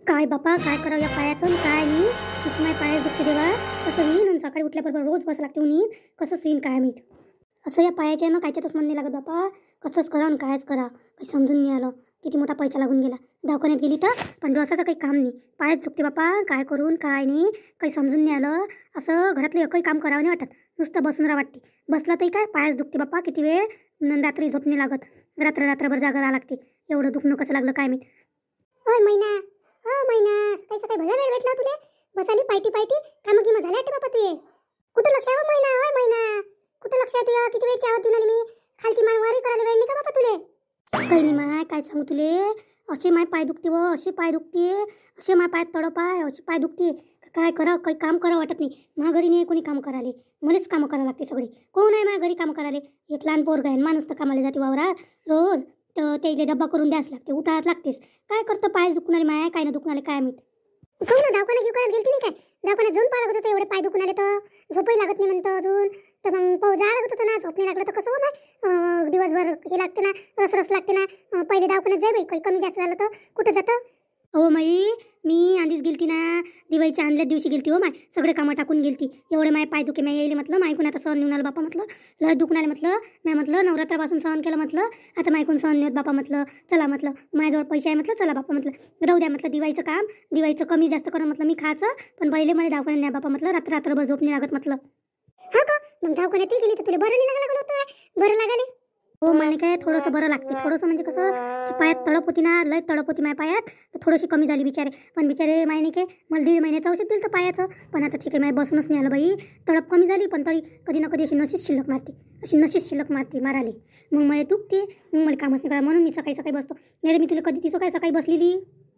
काय बापा काय करावं या पायाचं आणि काय नाही. इथं माझ्या पायात दुखते देवा. कसं होईन आणि सकाळी उठल्याबरोबर रोज बसा लागते उन्हीत. कसंच होईन काय माहीत. असं या पायाच्या ना कायच्यातच मन नाही लागत बापा. कसंच करा आणि कायच करा काही समजून नाही आलं. किती मोठा पैसा लागून गेला. दवाखान्यात गेली तर पण असं काही काम नाही. पायच दुखते बापा. काय करून काय नाही काही समजून नाही आलं. असं घरातलं एकही काम करावं नाही वाटत. नुसतं बसून राहा वाटते. बसलं तरी काय पायच दुखते बापा. किती वेळ रात्री झोप नाही लागत. रात्रभर जागा राहा लागते. एवढं दुखणं कसं लागलं काय माहीत. ओय मैना मैना सकाळी सकाळी भला वेळ भेटला तुले. बसाली पायटी कामं गिमं झाले वाटते बापा तुये. कुठं लक्ष आहे मैना. ओय मैना कुठं लक्ष आहे तुझ्या. किती वेळ चहा देऊन आली मी. खालची मान वारी करायला वेळ नाही का बापा तुले. काही नाही माय काय सांगू तुले. असे माय पाय दुखते व असे पाय दुखते. असे माय पाय तडप आहे. असे पाय दुखते. काय करावं काही काम करावं वाटत नाही. माझ्या घरी नाही कोणी काम करायले. मलाच कामं करावं लागते सगळी. कोण आहे माझ्या घरी कामं करायले. एक लहान पोरगा आहे. माणूस तर कामाला जाते वावरा रोज. तर त्याला डब्बा करून द्यास लागते. उठायच लागतेस. काय करतं पाय दुखून आले माय काय ना दुखून आले काय माहीत. कहू ना दवाखान्यात घेऊन गेलती नाही काय. दवाखान्यात जाऊन पाहा लागत होतं. एवढे पाय दुखून आले तर झोपही लागत नाही म्हणतं अजून. तर मग पाहू जा लागत होतं ना. झोप नाही लागलं तर कसं हो ना. दिवसभर हे लागते ना. रस लागते ना. पहिले दवाखान्यात जाय बाई. काही कमी जास्त झालं तर कुठं जातं. हो माई मी आधीच गेलती ना. दिवाळीच्या आणल्या दिवशी गेलती हो माय. सगळे कामं टाकून गेलती. एवढे माय पाय दुखे माय येईल म्हटलं. मायकून आता सहन नेऊन आलं बापा म्हटलं. लय दुखून आले म्हटलं. मी म्हटलं नवरात्रापासून सहन केलं म्हटलं. आता मायकून सहन नेत बापा म्हटलं. चला म्हटलं माझ्याजवळ पैसे आहे म्हटलं. चला बापा म्हटलं राहू द्या म्हटलं दिवाळीचं काम. दिवाळीचं कमी जास्त करून म्हटलं मी खायचं. पण पहिले मला दवाखान्यात न्या बापा म्हटलं. रात्रभर झोप नाही लागत म्हटलं. हा का मग दवाखान्यात गेली तर तुला बरं नाही लागलं होतं. बरं लागले हो मला काय थोडंसं बरं लागते. थोडंसं म्हणजे कसं की पायात तडप होती ना. लय तडप होती माझ्या पायात. तर थोडीशी कमी झाली बिचारे. पण बिचारे माय नाही काय मला 1.5 महिन्याचं औषध दिलं तर पायाचं. पण आता ठीक आहे माय बसूनच नाही आलं बाई. तडप कमी झाली पण तरी कधी ना कधी अशी नशीच शिल्लक मारते. अशी नशीच शिल्लक मारते माराली. मग मला दुखते. मग मला कामच नाही करा म्हणून मी सकाळी बसतो. नाही मी तुला कधी तिसं काय सकाळी बसलेली.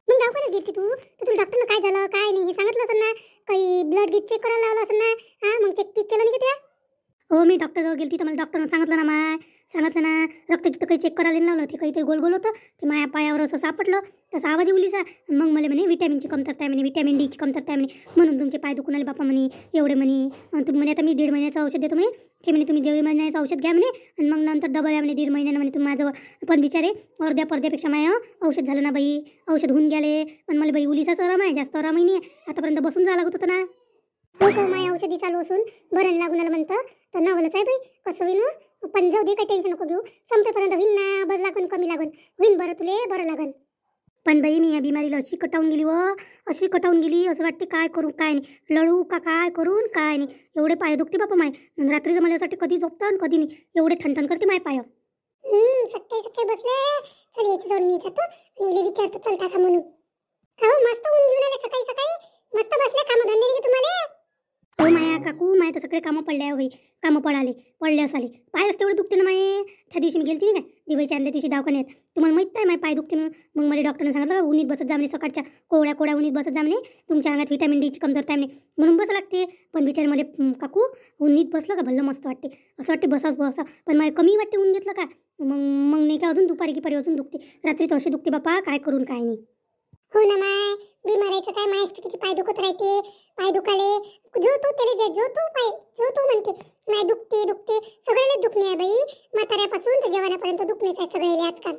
मग दवाखान्यात गेली तू तर तुला डॉक्टरनं काय झालं काय नाही हे सांगितलं असेल ना. काही ब्लड गिट चेक करायला लावलं असेल ना. हां मग चेक केलं नाही का त्या. हो मी डॉक्टरजवळ गेली तर मला डॉक्टरनं सांगितलं ना माय. सांगितलं ना रक्त गिक्त काही चेक करायला लावलं. ते काहीतरी गोल होतं. ते माझ्या पायावर असं सापडलं. तसा आवाज उलीसा. मग मला म्हणे विटॅमिनची कमतरता आहे म्हणे. विटॅमिन डीची कमतरता आहे म्हणे. म्हणून तुमचे पाय दुखून आले बापा म्हणे. एवढे म्हणे. तुम्ही म्हणे आता मी 1.5 महिन्याचं औषध देतो म्हणे. ते म्हणे तुम्ही 1.5 महिन्याचं औषध घ्या म्हणे. आणि मग नंतर डबल या म्हणे 1.5 महिन्यानं म्हणे तुम्ही माझ्याजवळ. पण बिचारे अर्ध्या पर्ध्यापेक्षा माझं औषध झालं ना बाई. औषध होऊन गेले. पण मला बाई उलीसाच आराम आहे. जास्त आरामही नाही आहे. आतापर्यंत बसून जावं लागत होतं ना. हो का माय औषधी चालू असून बरं लागून आलं म्हणतं. तर नवलंच आहे बाई कसं होईन. पण जाऊ दे काही टेन्शन नको घेऊ. संपेपर्यंत होईन ना. बस लागून कमी लागून होईन बरं तुले बरं लागन. पण बाई मी या बिमारीला अशी कटावून गेली अशी कटावून गेली. असं वाटते काय करू काय नाही. लढू का काय करून काय नाही. एवढे पाय दुखते बापा माय. रात्रीचं मला यासाठी कधी झोपतं आणि कधी नाही. एवढे ठणठण करते माय पाय. सकाळी बसले. चल याची जाऊन मी जातो आणि विचारतो चलता का म्हणून. हो मस्त ऊन घेऊन आले सकाळी मस्त बसले. कामं धंदे नाही तुम्हाला. हो माया काकू माय तर सगळे कामं पडले बाई. कामं पडले असाले. पायच तेवढे दुखते ना माये. त्या दिवशी मी गेलती नाही काय दिवाळीच्या आणल्या दिवशी दवाखान्यात. तुम्हाला माहीत आहे माय पाय दुखते म्हणून. मग मला डॉक्टरने सांगितलं उन्हीत बसत जा म्हणे. सकाळच्या कोवड्या उन्हीत बसत जा म्हणे. तुमच्या अंगात विटॅमिन डीची कमतरता आहे म्हणे. म्हणून बस लागते. पण बिचारे मला काकू उन्हीत बसलं का भलं मस्त वाटते. असं वाटते बसा. पण मला कमी वाटते ऊन घेतलं का. मग नाही का अजून दुपारी अजून दुखते. रात्री तर अशी दुखते बापा काय करून काय नाही. हो ना माय बिमारायचं काय माय किती पाय दुखत राहते. पाय दुखाले जो तो म्हणते माय दुखते सगळ्याला दुखणे आहे बाई. म्हाताऱ्यापासून तर जवानापर्यंत दुखणेच आहे सगळ्याला आजकाल.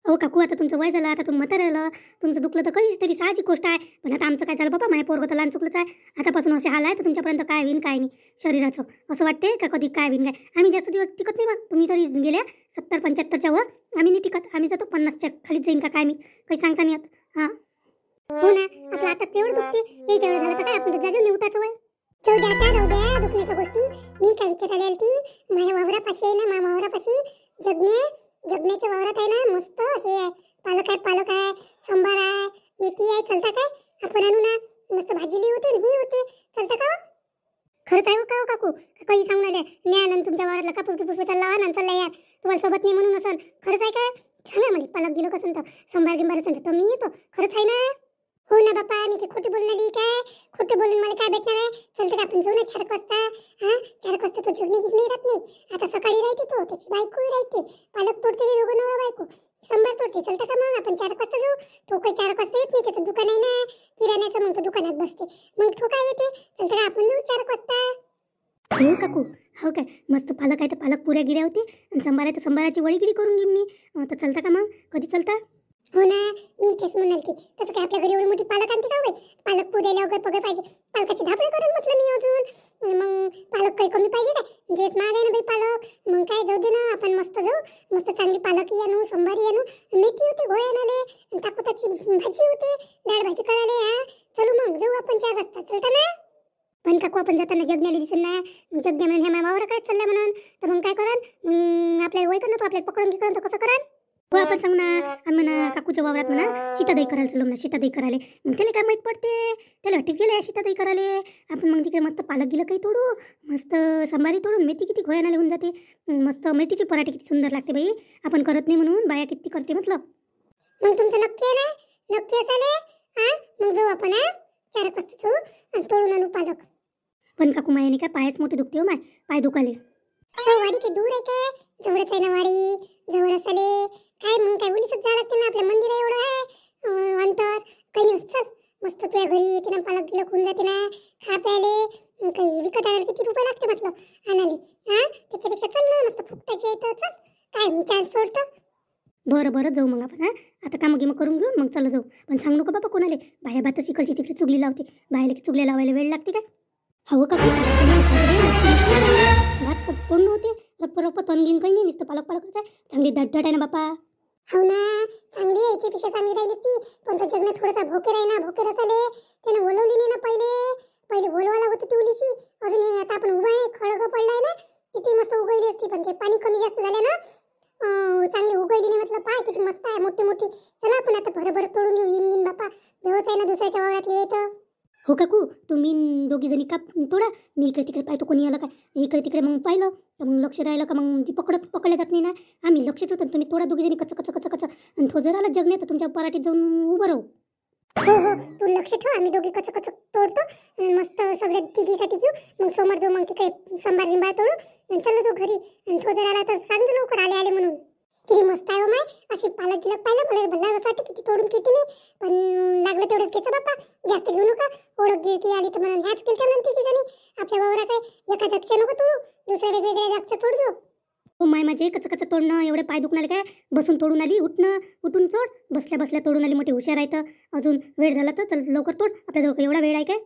हो काकू आता तुमचं वय झालं. आता तुम्ही म्हातारे झालं. तुमचं दुखलं तर काही तरी साहजिक गोष्ट आहे. पण आता आमचं काय झालं बाबा माय पोरगं तर लहान चुकलंच आहे. आतापासून असे हाल आहे तर तुमच्यापर्यंत काय होईन काय नाही शरीराचं. असं वाटते का कधी काय होईन काय. आम्ही जास्त दिवस टिकत नाही बा. तुम्ही तरी गेल्या 70-75च्या वर. आम्ही नाही टिकत. आम्ही जातो 50च्या खालीच जाईन का काय मी काही सांगता नाही येत. हां हो ना आपलं आताच तेवढं दुखते. हे जेवढं झालं तर काय आपण तर जागेवर नाही उठायचं वय. राहू द्या दुखण्याच्या गोष्टी. मी काय विचारायला आली ती माझ्या वावरापाशी आहे ना. माझ्या वावरापाशी जगण्याच्या वावरात आहे ना मस्त हे आहे. पालक आहे सांबार आहे मेथी आहे. चलता काय आपण आणू ना. मस्त भाजीली होते ही होते. चलता का खरंच आहे का हो काकू. काही सांगून आले न्या नंतर तुमच्या वावरातला कापूस चालला ना चालला या. तुम्हाला सोबत नाही म्हणून असं खरंच आहे काय. छान आहे मला पालक गेलो कसं तर सांबार गिंबार असं तर मी येतो. खरंच आहे ना. हो ना बाप्पा मी काही खोटी बोलून आली काय. खोटे बोलून मला काय भेटणार आहे. चलते का आपण जाऊ ना 4 वाजता. हां 4 वाजता तो जगणे राहत नाही. आता सकाळी राहते तो त्याची बायको राहते. पालक तोडते ते दोघं नवरा बायको. सांबार तोडते. चलते का मग आपण 4 वाजता जाऊ. तो काही 4 वाजता येत नाही. त्याचं दुकान आहे ना किराण्याचं. मग तो दुकानात बसते. मग तो काय येते. चलते का आपण जाऊ 4 वाजता. हो काकू हो काय मस्त पालक आहे तर पालक पुऱ्या गिऱ्या होते. आणि सांबार आहे तर सांबाराची वडीगिरी करून घेईन मी. तर चलता का मग कधी चलता. हो ना, मी तेच म्हणाल की तसं काय आपल्या घरी एवढी मोठी पालक आणते का बाई? पालक पुरायला वगैरे पगार पाहिजे. पालकाचे धापडे करून म्हटलं मी अजून. मग पालक काही कमी पाहिजे काय? जेत महाग आहे ना बाई पालक. मग काय जाऊ दे ना, आपण मस्त जाऊ. मस्त चांगली पालक आणू, संभारी आणू, मेथी होते घोळ्यानाले, ताकोताची भाजी होते, डाळ भाजी करायला. हा चलू मग, जाऊ आपण 4 वाजता. चलता ना? पण काकू आपण जाताना जगण्याला दिसून ना, जगण्या म्हणून ह्या मामावर काय चालल्या म्हणून, तर मग काय कराल? आपल्याला वय कर ना, तो आपल्याला पकडून घेऊन तर कसं कराल? हो आपण सांगू ना, आम्ही म्हणा काकूच्या वावरात म्हणा सीतादही करायला चाललो म्हणा, सीतादही करायला. मग त्याला काय माहीत पडते, त्याला वाटते गेले सीतादही करायला. आपण मग तिकडे मस्त पालक गेलं काही तोडू, मस्त संभारी तोडून मेथी किती घोयाना लिहून जाते, मस्त मेथीची पराठे किती सुंदर लागते बाई. आपण करत नाही म्हणून बाया किती करते म्हटलं. मग तुमचं नक्की आहे ना? नक्की असाल? हा मग जाऊ आपण. 4 वाजता जाऊ आणि तोडून आणू पालक. पण काकू मायाने काय पायच मोठे दुखते हो, माय पाय दुखाले. वाडी काही दूर आहे काय? जवळच आहे ना वाडी, जवळ असाले काय? मग काय उलीसच जावं लागते ना, आपलं मंदिर आहे एवढं आहे अंतर. काही नाही, चल मस्त तुझ्या घरी येते ना, पालक गिलक होऊन जाते ना, खा प्यायले. काही विकत आणायला किती रुपये लागते म्हटलं आणाले? त्याच्यापेक्षा चल ना, मस्त फुकटाचे येतं. चल काय चान्स सोडतो. बरं बरं जाऊ मग आपण. आता कामं गिमं करून घेऊन मग चला जाऊ. पण सांगू नका बाबा कोणाले, बाया भात चिकलची तिकडे चुगली लावते, बायाला चुगल्या लावायला वेळ लागते काय? हवं का भात तोंड होते रप्प तोंडगीन काही नाही, नुसतं पालक पालकच आहे. चांगली दटदट आहे ना बापा. हो ना, चांगली आहे, याच्यापेक्षा चांगली राहिली ती. पण तो जगण्यात थोडासा भोकेर आहे ना, भोकेर असाले. त्यानं बोलवली नाही ना पहिले बोलवायला होतं ती उलीची. अजून आता आपण उभा आहे, खळग पडलाय ना, किती मस्त उगवली असती. पण ते पाणी कमी जास्त झालं ना, चांगली उगवली नाही. म्हटलं पाय किती मस्त आहे, मोठी मोठी. चला आपण आता भरभर तोडून घेऊ. इन बापा भेवच आहे ना दुसऱ्याच्या वावरातली येतं. हो काकू, तुम्ही दोघी जणी का तोडा, मी इकडे तिकडे पाहतो कोणी आलं काय. इकडे तिकडे मग पाहिलं तर मग लक्ष राहिलं का मग ती पकडल्या जात नाही ना. आम्ही लक्ष ठेवतो, तुम्ही तोडा दोघी जणी कच कच कच कच. आणि तो जर आला जगणे तर तुमच्या पराठीत जाऊन उभं राहू. हो हो, तू लक्ष ठेव. आम्ही दोघी कच कच तोडतो. मस्त सगळ्या तिघीसाठी घेऊ. मग समोर जाऊ, मग तिकडे संभार गिंबार तोडू. चला जाऊ घरी. आणि तो जर आला तर सांगतो लवकर आले आले म्हणून. किती मस्त आहे हो माय, अशी पालक गिलक पाहिलं मला भल्ला असं वाटतं किती तोडून किती नाही. पण लागलं तेवढंच घ्यायचं बाप्पा, जास्त घेऊ नका. ओळख गिळकी आली तर म्हणून ह्याच केलं म्हणते की जणी. आपल्या वावरा काय एका जागच्या नको तोडू, दुसऱ्या वेगवेगळ्या जागच्या तोडू. हो माय, माझे कच कच तोडणं एवढे पाय दुखणार काय. बसून तोडून आली, उठून चोड, बसल्या बसल्या तोडून आली. मोठी हुशार आहे तर अजून वेळ झाला तर चल लवकर तोड. आपल्याजवळ एवढा वेळ आहे काय?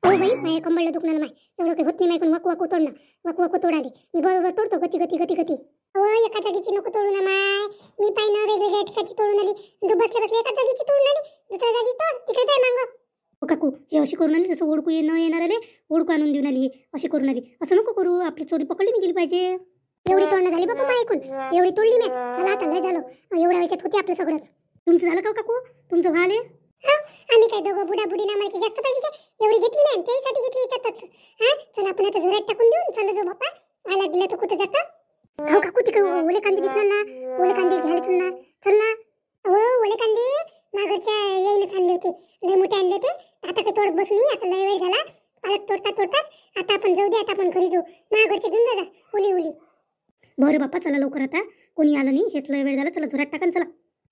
हो बाई, माझ्या कंबळला दुखणार माय, एवढं काही होत नाही माय. पण वाकू तोडणं, वाकू तोडाले मी बरोबर तोडतो, गती गती गती गती. हो, एका जागीची नको तोडू ना माय. मी पाहिलं वेगवेगळ्या ठिकाणची तोडून आली. तू बसल्या बसल्या एका जागीची तोडून आली, दुसऱ्या जागी तोड, तिकडे जाय मांग. हो काकू, हे अशी करून आली जसं ओळखू न येणार आले, ओळखू आणून देऊन आली. अशी करून आली, असं नको करू. आपली चोरी पकडली नाही गेली पाहिजे. एवढी तोडणं झाली बाबा माय ऐकून, एवढी तोडली मी. चला आता लय झालं, एवढ्या वेळात होते आपलं सगळंच. तुमचं झालं का काकू? तुमचं व्हाले? आम्ही काय दोघं बुडा बुडी ना, मला जास्त पाहिजे काय? एवढी घेतली नाही, त्यासाठी घेतली याच्यातच. चला आपण आता जोरात टाकून देऊन चला जाऊ बापा. आला गेला तर कुठं जाता? हो काकू, तिकडे ओले कांदे दिसणार ना, ओले कांदे घ्यायला चल ना. हो, ओले कांदे मागच्या येईनच आणले होते, लय मोठे आणले होते. आता काही तोडत बसू नाही, आता लय वेळ झाला. पालक तोडताच आता आपण जाऊ दे. आता आपण घरी जाऊ, मागच्या घेऊन जा उली. बरं बाप्पा, चला लवकर. आता कोणी आलं नाही, हेच लय वेळ झाला. चला जोरात टाका. चला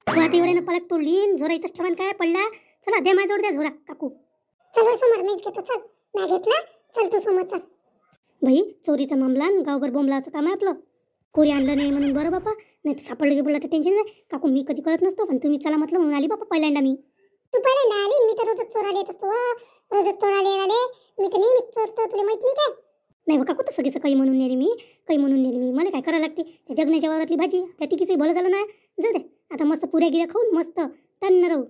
तू आता एवढ्यानं पालक तोडली, झोरा इथंच ठेवान काय पडला. चला द्या माझ्याजवळ, द्या झोरा काकू. चल समोर मीच घेतो. चल मी घेतला, चल तू समोर चल. बाई, चोरीचा मामला गावभर बोंबला असं काम आहे आपलं. कोणी आणलं नाही म्हणून बरं बापा, नाही तर सापडलं गेलं तर टेन्शन नाही. काकू मी कधी करत नसतो, पण तुम्ही चला म्हटलं म्हणून आली बापा पहिल्यांदा मी. तू पहिल्यांदा आली? मी तर रोजच चोराला येत असतो, रोजच चोराला आले. मी तर नेहमीच चोरतो, तुला माहित नाही काय? नाही बा काकू, तसं काही म्हणून नेली मी, काही म्हणून नेली मी. मला काय करायला लागते, त्या जगण्याच्या वावरातली भाजी त्या तिकीचंही भलं झालं नाही. जाऊ दे, आता मस्त पुऱ्या गिऱ्या खाऊन मस्त तन्न राहू.